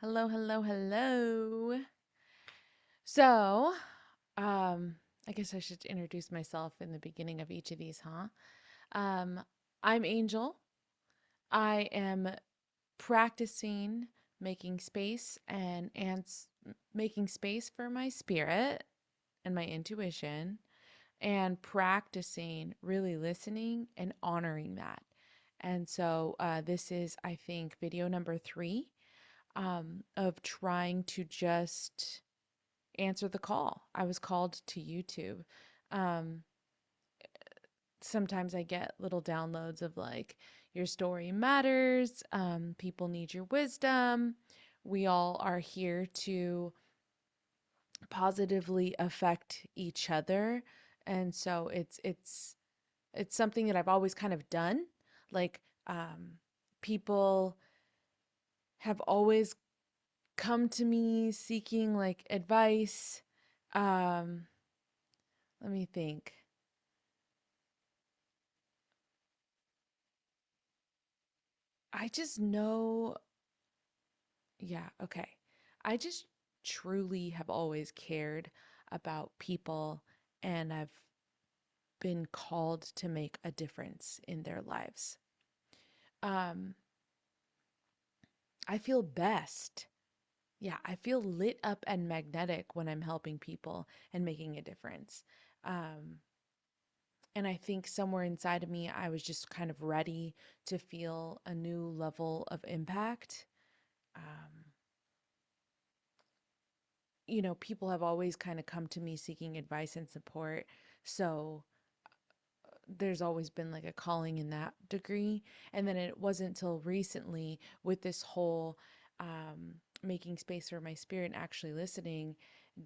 Hello, hello, hello. So, um, I guess I should introduce myself in the beginning of each of these, huh? Um, I'm Angel. I am practicing making space and making space for my spirit and my intuition, and practicing really listening and honoring that. And so, this is, I think, video number 3 of trying to just answer the call. I was called to YouTube. Um, Sometimes I get little downloads of like, your story matters, people need your wisdom. We all are here to positively affect each other. And so it's something that I've always kind of done. Like people have always come to me seeking like advice. Um, Let me think. I just know, yeah, okay. I just truly have always cared about people, and I've been called to make a difference in their lives. Um, I feel best. Yeah, I feel lit up and magnetic when I'm helping people and making a difference. Um, and I think somewhere inside of me, I was just kind of ready to feel a new level of impact. Um, People have always kind of come to me seeking advice and support. So there's always been like a calling in that degree. And then it wasn't until recently with this whole making space for my spirit and actually listening,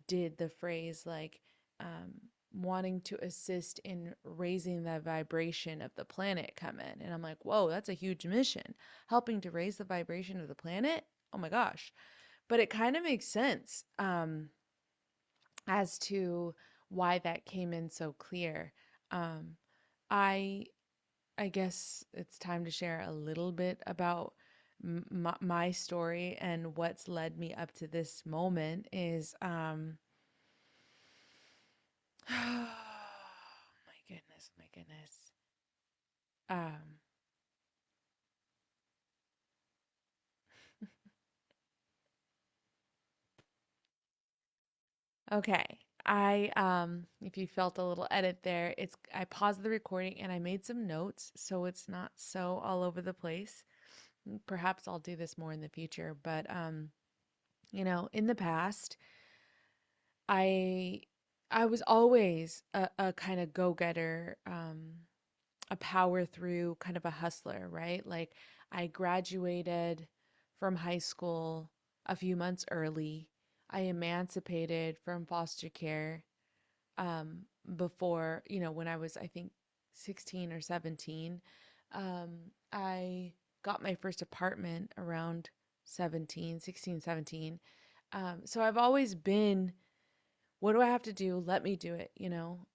did the phrase like um, wanting to assist in raising the vibration of the planet come in. And I'm like, whoa, that's a huge mission. Helping to raise the vibration of the planet? Oh my gosh. But it kind of makes sense. As to why that came in so clear. Um, I I guess it's time to share a little bit about my story and what's led me up to this moment is oh my goodness, my goodness. Um okay. I if you felt a little edit there, it's I paused the recording and I made some notes so it's not so all over the place. Perhaps I'll do this more in the future, but in the past, I I was always a kind of go-getter, a power through kind of a hustler, right? Like I graduated from high school a few months early. I emancipated from foster care um, before, when I was, I think, 16 or 17. I got my first apartment around 17, 16, 17. So I've always been, what do I have to do? Let me do it, you know?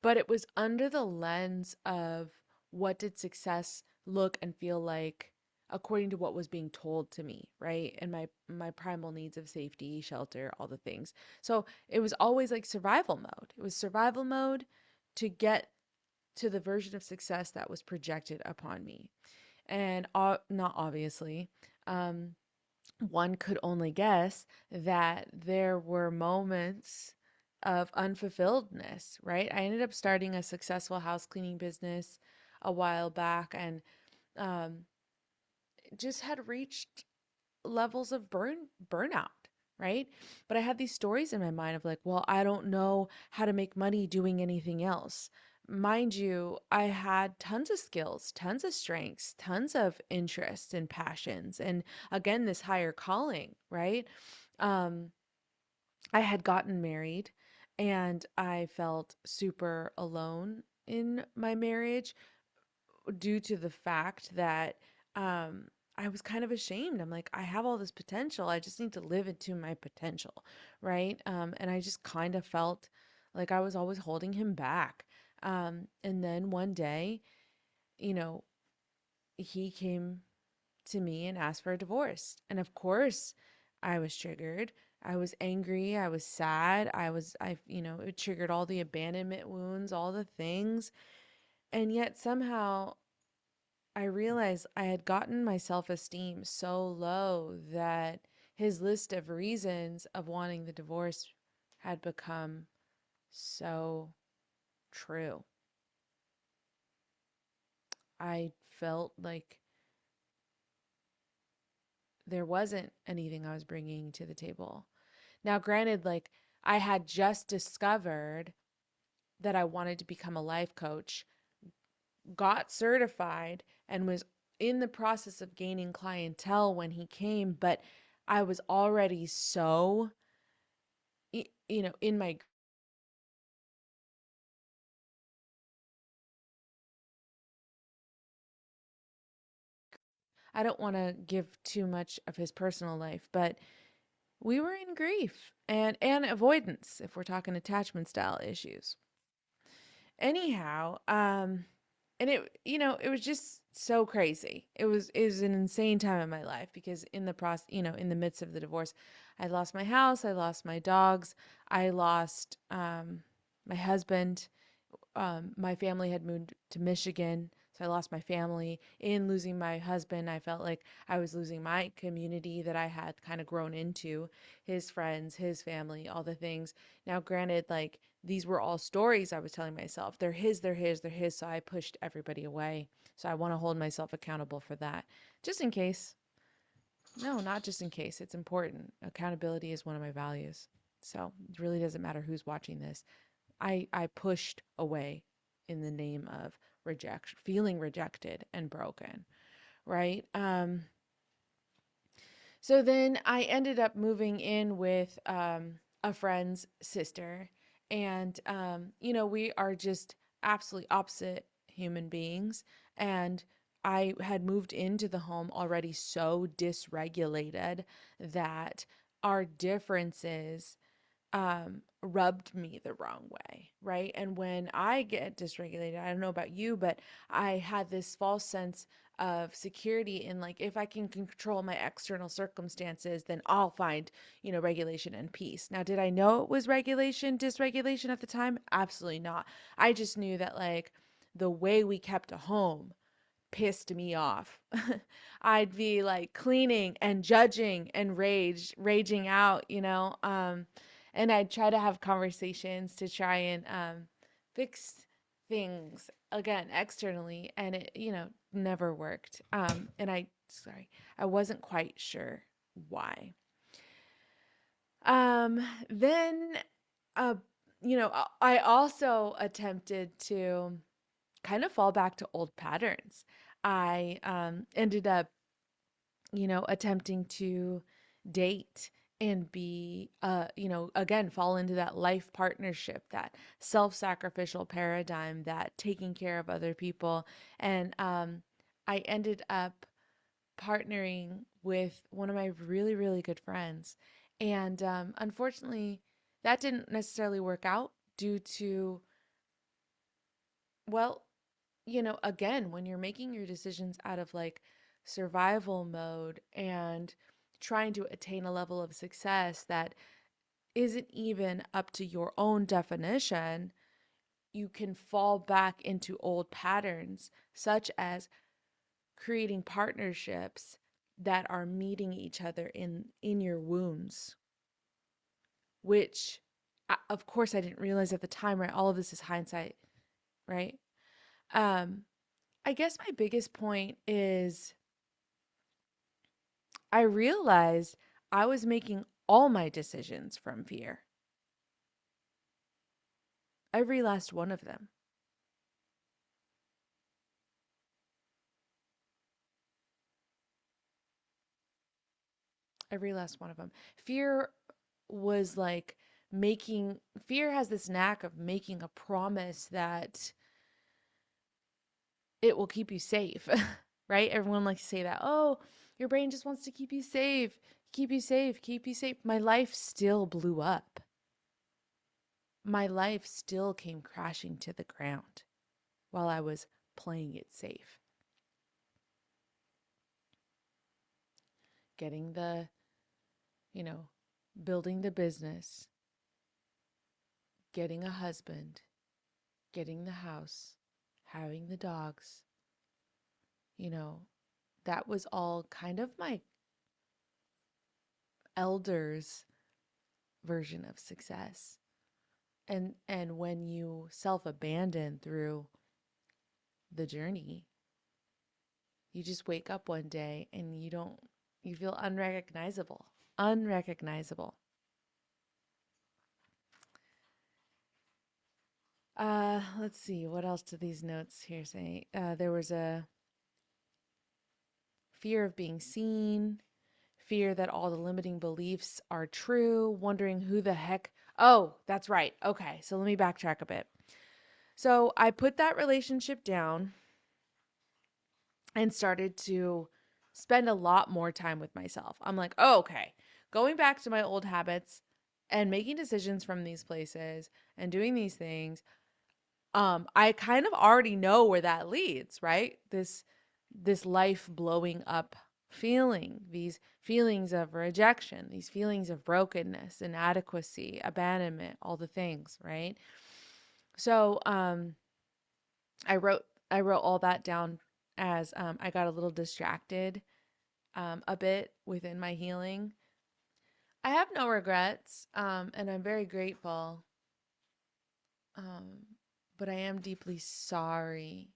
But it was under the lens of what did success look and feel like according to what was being told to me, right? And my primal needs of safety, shelter, all the things. So it was always like survival mode. It was survival mode to get to the version of success that was projected upon me. And not obviously, um, one could only guess that there were moments of unfulfilledness, right? I ended up starting a successful house cleaning business a while back and um, just had reached levels of burnout, right? But I had these stories in my mind of like, well, I don't know how to make money doing anything else. Mind you, I had tons of skills, tons of strengths, tons of interests and passions, and again, this higher calling, right? Um, I had gotten married and I felt super alone in my marriage due to the fact that um, I was kind of ashamed. I'm like, I have all this potential. I just need to live into my potential, right? And I just kind of felt like I was always holding him back. And then one day, you know, he came to me and asked for a divorce. And of course, I was triggered. I was angry. I was sad. It triggered all the abandonment wounds, all the things. And yet somehow I realized I had gotten my self esteem so low that his list of reasons of wanting the divorce had become so true. I felt like there wasn't anything I was bringing to the table. Now, granted, like I had just discovered that I wanted to become a life coach, got certified, and was in the process of gaining clientele when he came, but I was already so, in my, I don't want to give too much of his personal life, but we were in grief and avoidance if we're talking attachment style issues. Anyhow, and it was just so crazy. It was an insane time in my life because in the process, in the midst of the divorce, I lost my house, I lost my dogs, I lost my husband. My family had moved to Michigan, so I lost my family. In losing my husband, I felt like I was losing my community that I had kind of grown into, his friends, his family, all the things. Now, granted, like these were all stories I was telling myself. They're his, they're his, they're his. So I pushed everybody away. So I want to hold myself accountable for that. Just in case. No, not just in case. It's important. Accountability is one of my values. So it really doesn't matter who's watching this. I pushed away in the name of rejection, feeling rejected and broken, right? So then I ended up moving in with a friend's sister, and we are just absolutely opposite human beings, and I had moved into the home already so dysregulated that our differences rubbed me the wrong way, right? And when I get dysregulated, I don't know about you, but I had this false sense of security in like if I can control my external circumstances, then I'll find, regulation and peace. Now, did I know it was dysregulation at the time? Absolutely not. I just knew that like the way we kept a home pissed me off. I'd be like cleaning and judging and raging out, and I'd try to have conversations to try and fix things again externally, and it, never worked. And I wasn't quite sure why. Then, uh, I also attempted to kind of fall back to old patterns. I ended up, attempting to date and be, again, fall into that life partnership, that self sacrificial paradigm, that taking care of other people. And I ended up partnering with one of my really, really good friends. And unfortunately, that didn't necessarily work out due to, well, again, when you're making your decisions out of like survival mode and trying to attain a level of success that isn't even up to your own definition, you can fall back into old patterns, such as creating partnerships that are meeting each other in your wounds, which of course I didn't realize at the time, right? All of this is hindsight, right? Um, I guess my biggest point is I realized I was making all my decisions from fear. Every last one of them. Every last one of them. Fear was like fear has this knack of making a promise that it will keep you safe, right? Everyone likes to say that. Oh, your brain just wants to keep you safe, keep you safe, keep you safe. My life still blew up. My life still came crashing to the ground while I was playing it safe. getting the, you know, building the business, getting a husband, getting the house, having the dogs, you know, that was all kind of my elders' version of success. And when you self-abandon through the journey, you just wake up one day and you feel unrecognizable. Unrecognizable. Let's see, what else do these notes here say? There was a fear of being seen, fear that all the limiting beliefs are true, wondering who the heck. Oh, that's right. Okay, so let me backtrack a bit. So I put that relationship down and started to spend a lot more time with myself. I'm like, oh, okay, going back to my old habits and making decisions from these places and doing these things. I kind of already know where that leads, right? This life blowing up feeling, these feelings of rejection, these feelings of brokenness, inadequacy, abandonment, all the things, right? So I wrote I wrote all that down as I got a little distracted a bit within my healing. I have no regrets, and I'm very grateful. Um, but I am deeply sorry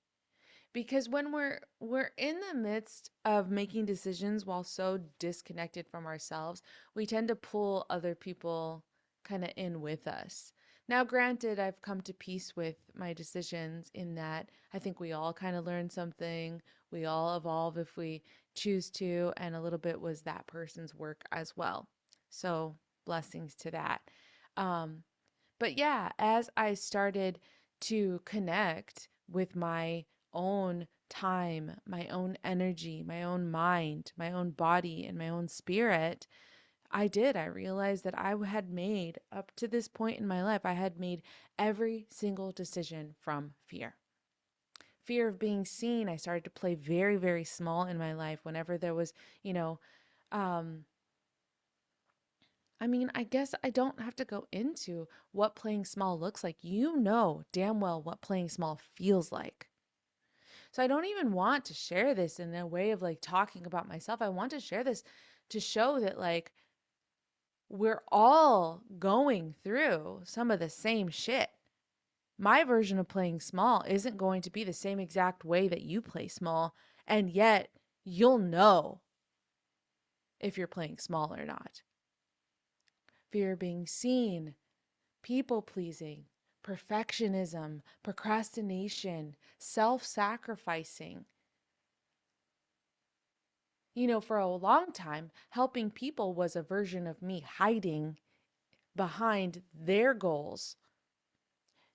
because when we're in the midst of making decisions while so disconnected from ourselves, we tend to pull other people kind of in with us. Now granted, I've come to peace with my decisions in that I think we all kind of learn something, we all evolve if we choose to, and a little bit was that person's work as well. So blessings to that. um but yeah, as I started to connect with my own time, my own energy, my own mind, my own body, and my own spirit, I did. I realized that I had made, up to this point in my life, I had made every single decision from fear. Fear of being seen. I started to play very, very small in my life whenever there was, you know, um, I mean, I guess I don't have to go into what playing small looks like. You know damn well what playing small feels like. So I don't even want to share this in a way of like talking about myself. I want to share this to show that like we're all going through some of the same shit. My version of playing small isn't going to be the same exact way that you play small, and yet you'll know if you're playing small or not. Fear of being seen, people pleasing, perfectionism, procrastination, self sacrificing. You know, for a long time, helping people was a version of me hiding behind their goals,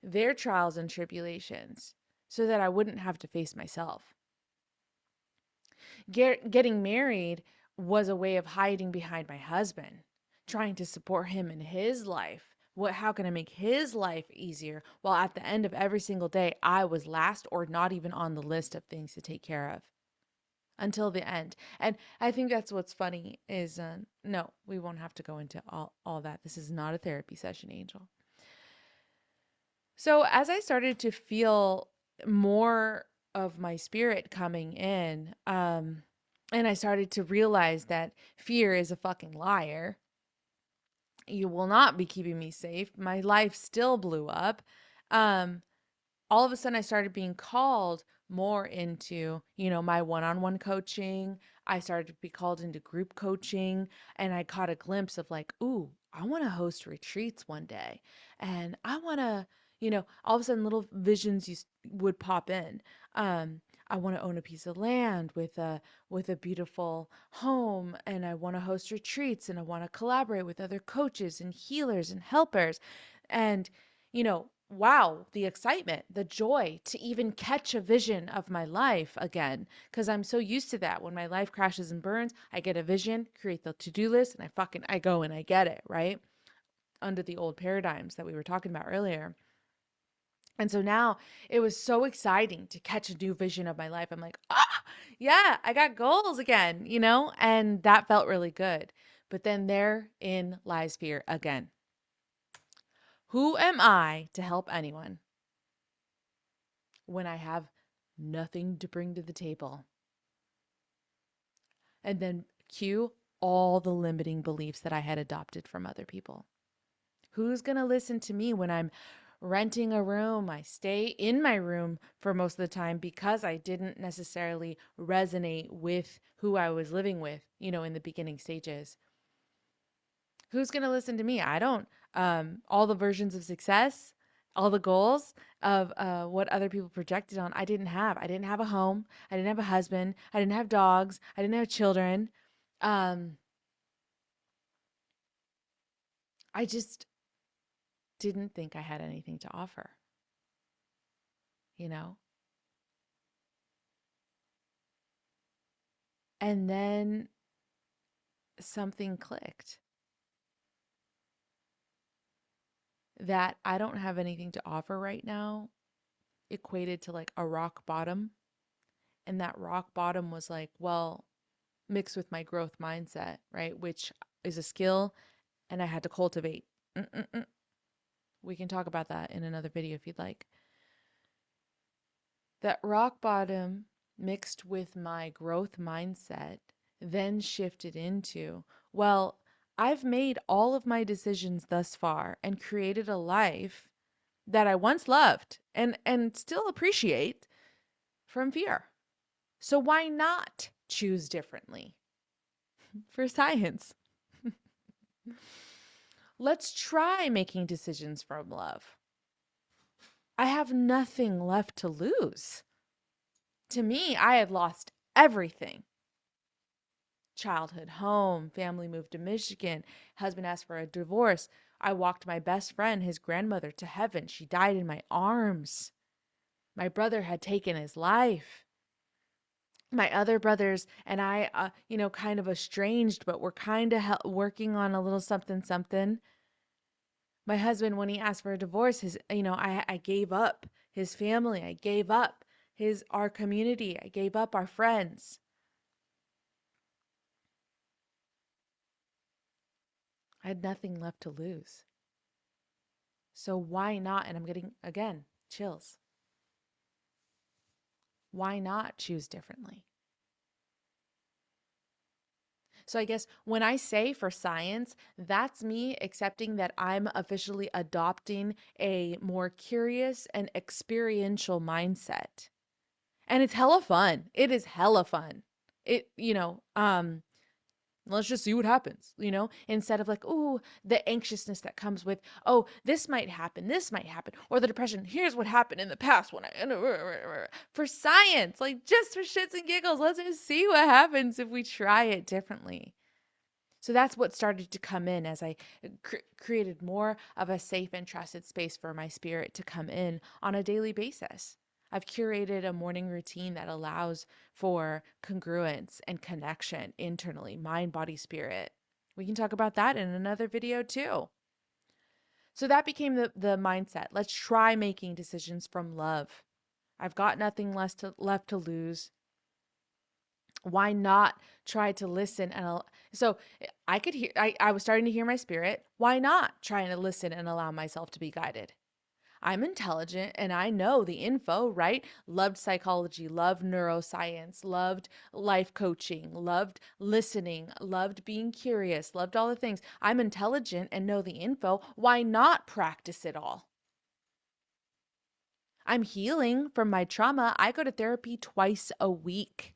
their trials and tribulations, so that I wouldn't have to face myself. Getting married was a way of hiding behind my husband, trying to support him in his life. How can I make his life easier? While at the end of every single day, I was last or not even on the list of things to take care of until the end. And I think that's what's funny is no, we won't have to go into all that. This is not a therapy session, Angel. So as I started to feel more of my spirit coming in, and I started to realize that fear is a fucking liar. You will not be keeping me safe. My life still blew up. Um, all of a sudden I started being called more into, my one-on-one coaching. I started to be called into group coaching, and I caught a glimpse of like, ooh, I want to host retreats one day. And I want to, all of a sudden little visions would pop in. I want to own a piece of land with a beautiful home, and I want to host retreats, and I want to collaborate with other coaches and healers and helpers. And wow, the excitement, the joy to even catch a vision of my life again. Because I'm so used to that. When my life crashes and burns, I get a vision, create the to-do list, and I go and I get it, right? Under the old paradigms that we were talking about earlier. And so now it was so exciting to catch a new vision of my life. I'm like, ah, yeah, I got goals again, and that felt really good. But then therein lies fear again. Who am I to help anyone when I have nothing to bring to the table? And then cue all the limiting beliefs that I had adopted from other people. Who's going to listen to me when I'm renting a room? I stay in my room for most of the time because I didn't necessarily resonate with who I was living with, in the beginning stages. Who's going to listen to me? I don't. All the versions of success, all the goals of what other people projected on, I didn't have. I didn't have a home. I didn't have a husband. I didn't have dogs. I didn't have children. Um, I just didn't think I had anything to offer, you know? And then something clicked that I don't have anything to offer right now equated to like a rock bottom. And that rock bottom was like, well, mixed with my growth mindset, right? Which is a skill and I had to cultivate. Mm-mm-mm. We can talk about that in another video if you'd like. That rock bottom mixed with my growth mindset then shifted into, well, I've made all of my decisions thus far and created a life that I once loved and still appreciate from fear. So why not choose differently? For science. Let's try making decisions from love. I have nothing left to lose. To me, I had lost everything. Childhood home, family moved to Michigan, husband asked for a divorce. I walked my best friend, his grandmother, to heaven. She died in my arms. My brother had taken his life. My other brothers and I, kind of estranged, but we're kind of working on a little something, something. My husband, when he asked for a divorce, I gave up his family. I gave up our community. I gave up our friends. I had nothing left to lose. So why not? And I'm getting, again, chills. Why not choose differently? So I guess when I say for science, that's me accepting that I'm officially adopting a more curious and experiential mindset. And it's hella fun. It is hella fun. Let's just see what happens, instead of like, oh, the anxiousness that comes with, oh, this might happen, or the depression. Here's what happened in the past when for science, like just for shits and giggles, let's just see what happens if we try it differently. So that's what started to come in as I created more of a safe and trusted space for my spirit to come in on a daily basis. I've curated a morning routine that allows for congruence and connection internally, mind, body, spirit. We can talk about that in another video too. So that became the mindset. Let's try making decisions from love. I've got nothing left to lose. Why not try to listen? And so I could hear, I was starting to hear my spirit. Why not trying to listen and allow myself to be guided? I'm intelligent and I know the info, right? Loved psychology, loved neuroscience, loved life coaching, loved listening, loved being curious, loved all the things. I'm intelligent and know the info. Why not practice it all? I'm healing from my trauma. I go to therapy twice a week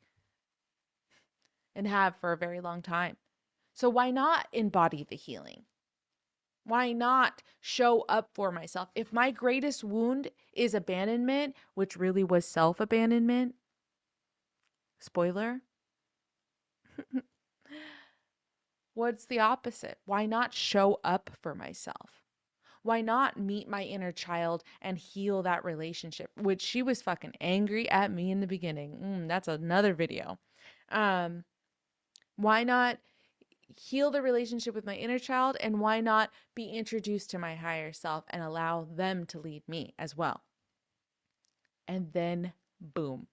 and have for a very long time. So why not embody the healing? Why not show up for myself? If my greatest wound is abandonment, which really was self abandonment, spoiler, what's the opposite? Why not show up for myself? Why not meet my inner child and heal that relationship? Which she was fucking angry at me in the beginning. That's another video. Um, why not heal the relationship with my inner child, and why not be introduced to my higher self and allow them to lead me as well? And then, boom,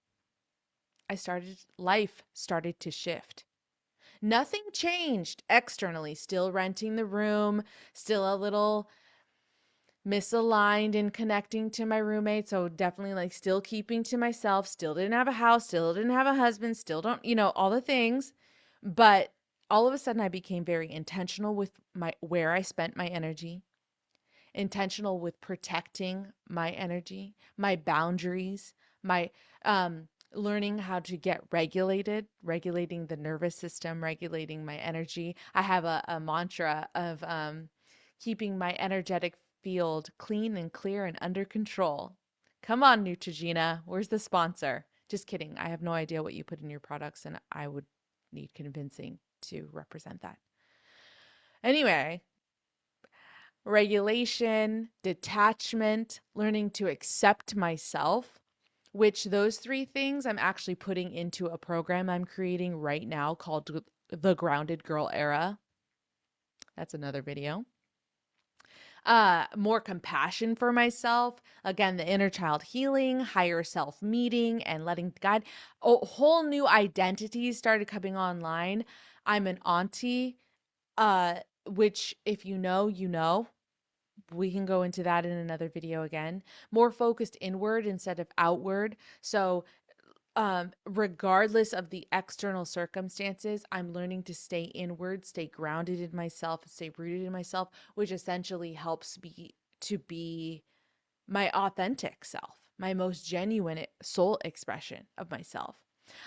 life started to shift. Nothing changed externally, still renting the room, still a little misaligned in connecting to my roommate. So definitely like still keeping to myself, still didn't have a house, still didn't have a husband, still don't, all the things. But all of a sudden I became very intentional with my where I spent my energy, intentional with protecting my energy, my boundaries, my learning how to get regulating the nervous system, regulating my energy. I have a mantra of keeping my energetic field clean and clear and under control. Come on, Neutrogena. Where's the sponsor? Just kidding. I have no idea what you put in your products, and I would need convincing to represent that. Anyway, regulation, detachment, learning to accept myself, which those three things I'm actually putting into a program I'm creating right now called the Grounded Girl Era. That's another video. More compassion for myself. Again, the inner child healing, higher self meeting, and letting God. Oh, whole new identities started coming online. I'm an auntie, which if you know, you know. We can go into that in another video again. More focused inward instead of outward. So, regardless of the external circumstances, I'm learning to stay inward, stay grounded in myself, stay rooted in myself, which essentially helps me to be my authentic self, my most genuine soul expression of myself.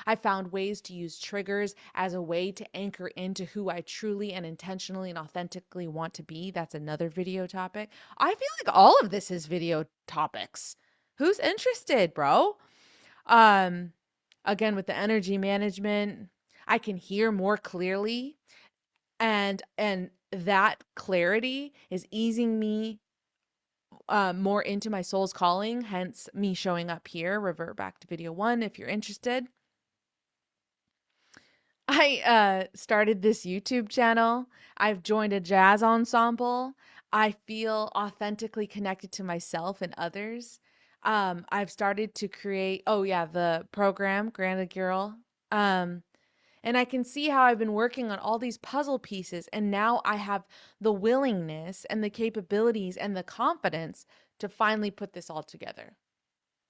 I found ways to use triggers as a way to anchor into who I truly and intentionally and authentically want to be. That's another video topic. I feel like all of this is video topics. Who's interested, bro? Um Again with the energy management, I can hear more clearly, and that clarity is easing me more into my soul's calling, hence me showing up here. Revert back to video 1 if you're interested. I started this YouTube channel. I've joined a jazz ensemble. I feel authentically connected to myself and others. I've started to create, oh yeah, the program, Granted Girl. And I can see how I've been working on all these puzzle pieces, and now I have the willingness and the capabilities and the confidence to finally put this all together.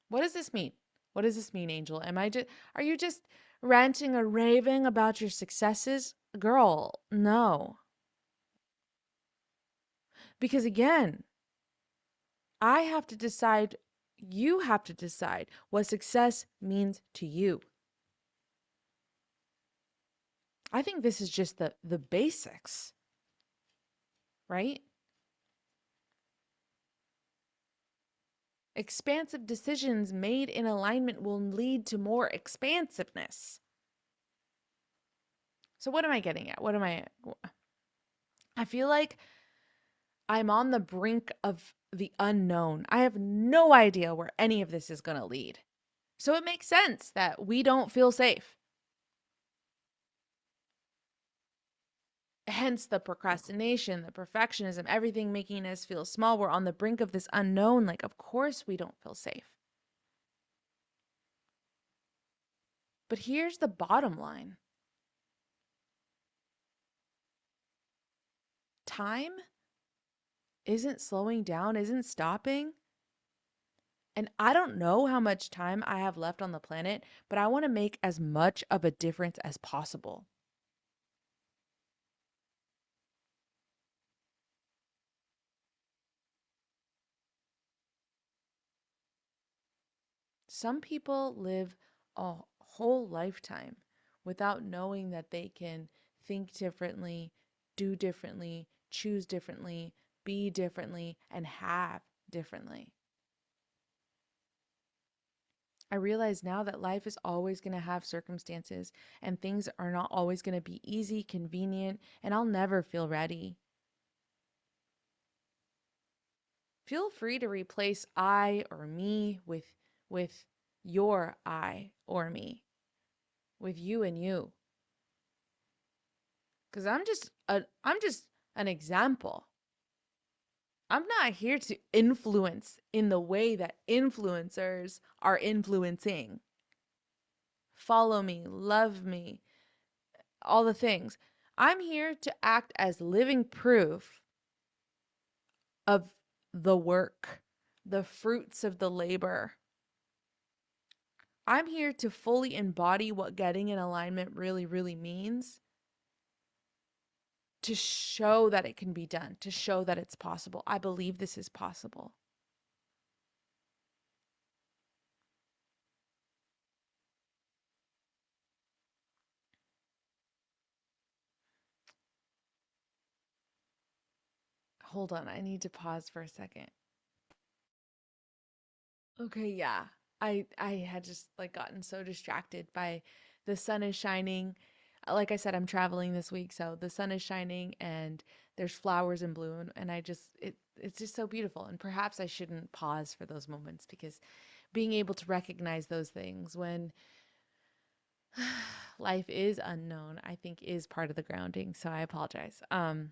What does this mean? What does this mean, Angel? Are you just ranting or raving about your successes? Girl, no. Because again, I have to decide, you have to decide what success means to you. I think this is just the basics, right? Expansive decisions made in alignment will lead to more expansiveness. So what am I getting at? I feel like I'm on the brink of the unknown. I have no idea where any of this is going to lead. So it makes sense that we don't feel safe. Hence the procrastination, the perfectionism, everything making us feel small. We're on the brink of this unknown. Like, of course, we don't feel safe. But here's the bottom line: time isn't slowing down, isn't stopping. And I don't know how much time I have left on the planet, but I want to make as much of a difference as possible. Some people live a whole lifetime without knowing that they can think differently, do differently, choose differently, be differently, and have differently. I realize now that life is always going to have circumstances, and things are not always going to be easy, convenient, and I'll never feel ready. Feel free to replace I or me with your I or me, with you and you. Cuz I'm just an example. I'm not here to influence in the way that influencers are influencing. Follow me, love me, all the things. I'm here to act as living proof of the work, the fruits of the labor. I'm here to fully embody what getting in alignment really, really means, to show that it can be done, to show that it's possible. I believe this is possible. Hold on, I need to pause for a second. Okay, yeah. I had just like gotten so distracted by the sun is shining. Like I said, I'm traveling this week, so the sun is shining and there's flowers in bloom and it's just so beautiful. And perhaps I shouldn't pause for those moments because being able to recognize those things when life is unknown, I think is part of the grounding. So I apologize. I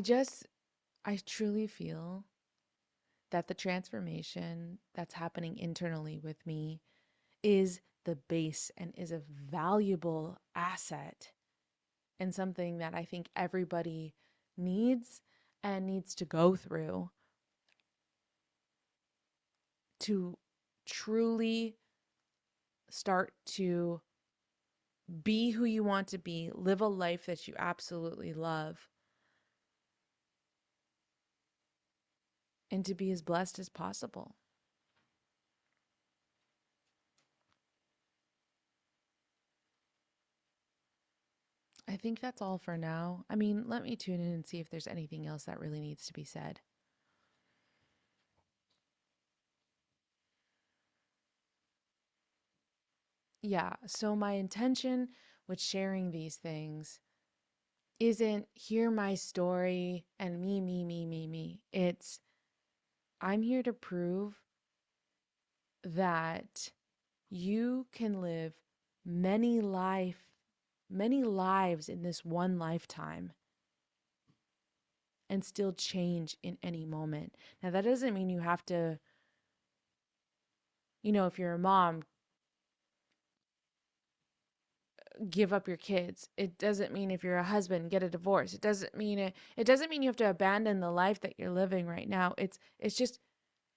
just I truly feel that the transformation that's happening internally with me is the base and is a valuable asset and something that I think everybody needs and needs to go through to truly start to be who you want to be, live a life that you absolutely love, and to be as blessed as possible. I think that's all for now. I mean, let me tune in and see if there's anything else that really needs to be said. Yeah, so my intention with sharing these things isn't hear my story and me. It's I'm here to prove that you can live many life many lives in this one lifetime and still change in any moment. Now that doesn't mean you have to, if you're a mom, give up your kids. It doesn't mean if you're a husband, get a divorce. It doesn't mean you have to abandon the life that you're living right now. It's just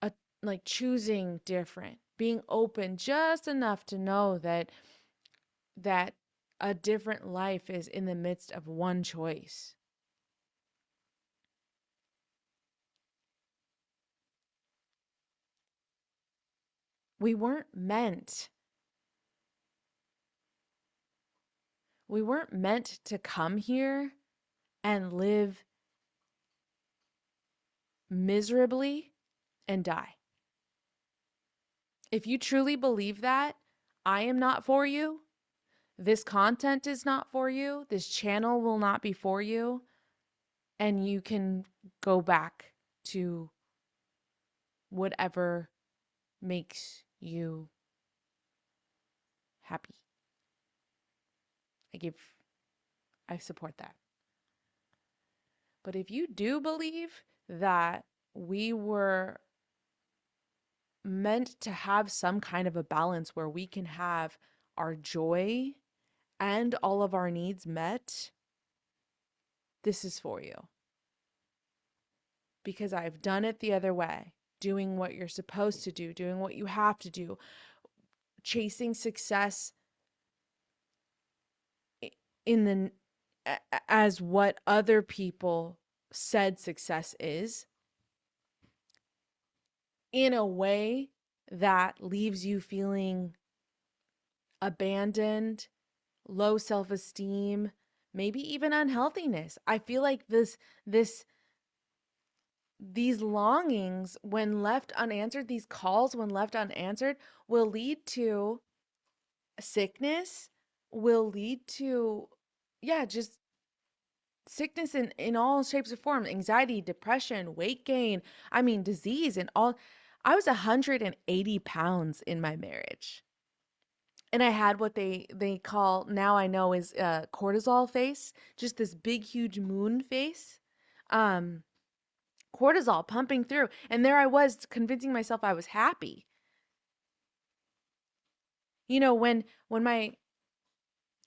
a like choosing different, being open just enough to know that a different life is in the midst of one choice. We weren't meant we weren't meant to come here and live miserably and die. If you truly believe that, I am not for you. This content is not for you. This channel will not be for you. And you can go back to whatever makes you happy. I give, I support that. But if you do believe that we were meant to have some kind of a balance where we can have our joy and all of our needs met, this is for you. Because I've done it the other way, doing what you're supposed to do, doing what you have to do, chasing success in the as what other people said success is in a way that leaves you feeling abandoned, low self-esteem, maybe even unhealthiness. I feel like this these longings when left unanswered, these calls when left unanswered will lead to sickness, will lead to yeah, just sickness in all shapes or forms, anxiety, depression, weight gain, I mean disease and all. I was 180 pounds in my marriage. and I had what they call now I know is cortisol face, just this big huge moon face. Um Cortisol pumping through, and there I was convincing myself I was happy. When my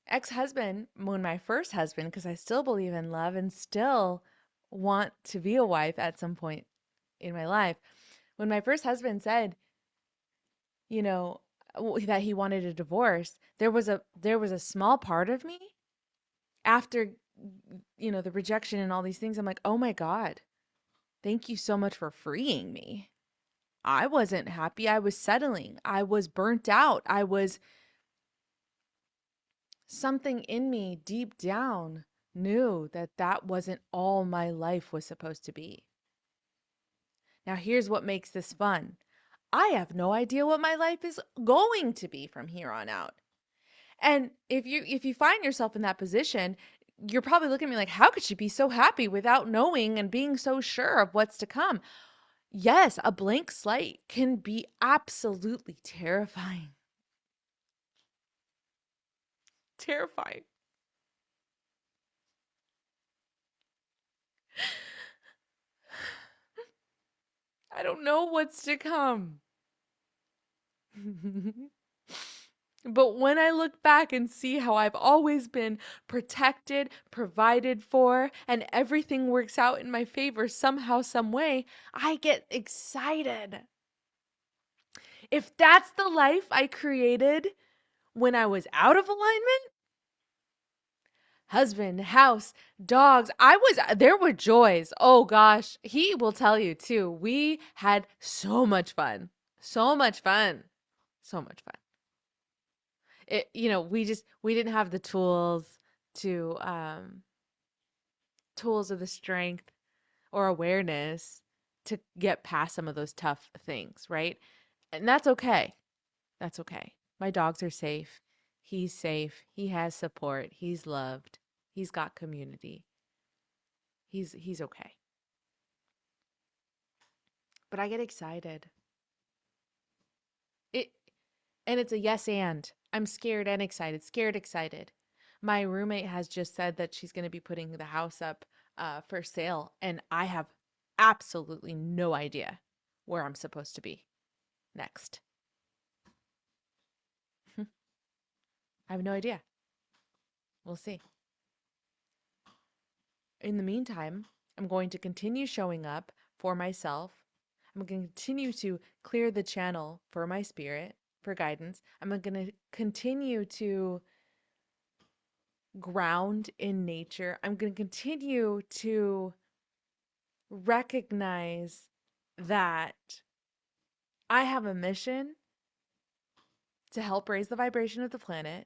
ex-husband, when my first husband, because I still believe in love and still want to be a wife at some point in my life, when my first husband said, you know, that he wanted a divorce, there was a small part of me after the rejection and all these things. I'm like, "Oh my God, thank you so much for freeing me." I wasn't happy. I was settling. I was burnt out. I was Something in me deep down knew that that wasn't all my life was supposed to be. Now, here's what makes this fun. I have no idea what my life is going to be from here on out. And if you find yourself in that position, you're probably looking at me like, how could she be so happy without knowing and being so sure of what's to come? Yes, a blank slate can be absolutely terrifying. Terrifying. I don't know what's to come. But when I look back and see how I've always been protected, provided for, and everything works out in my favor somehow, some way, I get excited. If that's the life I created when I was out of alignment, husband, house, dogs, there were joys. Oh gosh, he will tell you too. We had so much fun. So much fun. So much fun. We didn't have the to tools of the strength or awareness to get past some of those tough things, right? And that's okay. That's okay. My dogs are safe. He's safe. He has support. He's loved. He's got community. He's okay. But I get excited. It And it's a yes and. I'm scared and excited. Scared, excited. My roommate has just said that she's going to be putting the house up for sale, and I have absolutely no idea where I'm supposed to be next. I have no idea. We'll see. In the meantime, I'm going to continue showing up for myself. I'm going to continue to clear the channel for my spirit, for guidance. I'm going to continue to ground in nature. I'm going to continue to recognize that I have a mission to help raise the vibration of the planet.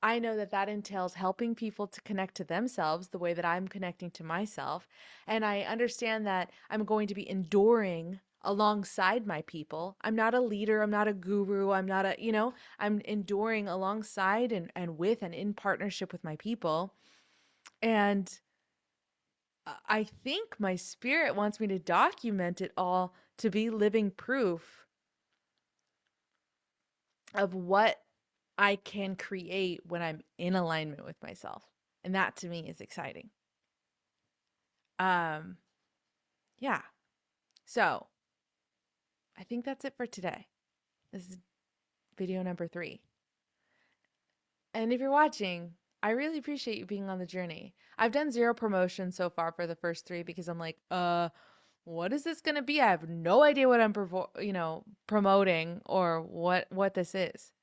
I know that that entails helping people to connect to themselves the way that I'm connecting to myself. And I understand that I'm going to be enduring alongside my people. I'm not a leader. I'm not a guru. I'm enduring alongside and with and in partnership with my people. And I think my spirit wants me to document it all to be living proof of what I can create when I'm in alignment with myself. And that to me is exciting. Um yeah. So, I think that's it for today. This is video number 3. And if you're watching, I really appreciate you being on the journey. I've done 0 promotion so far for the first 3 because I'm like, what is this going to be? I have no idea what I'm promoting or what this is.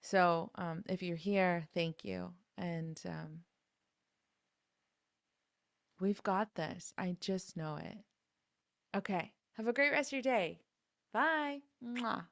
So, if you're here, thank you. And we've got this. I just know it. Okay. Have a great rest of your day. Bye. Mwah.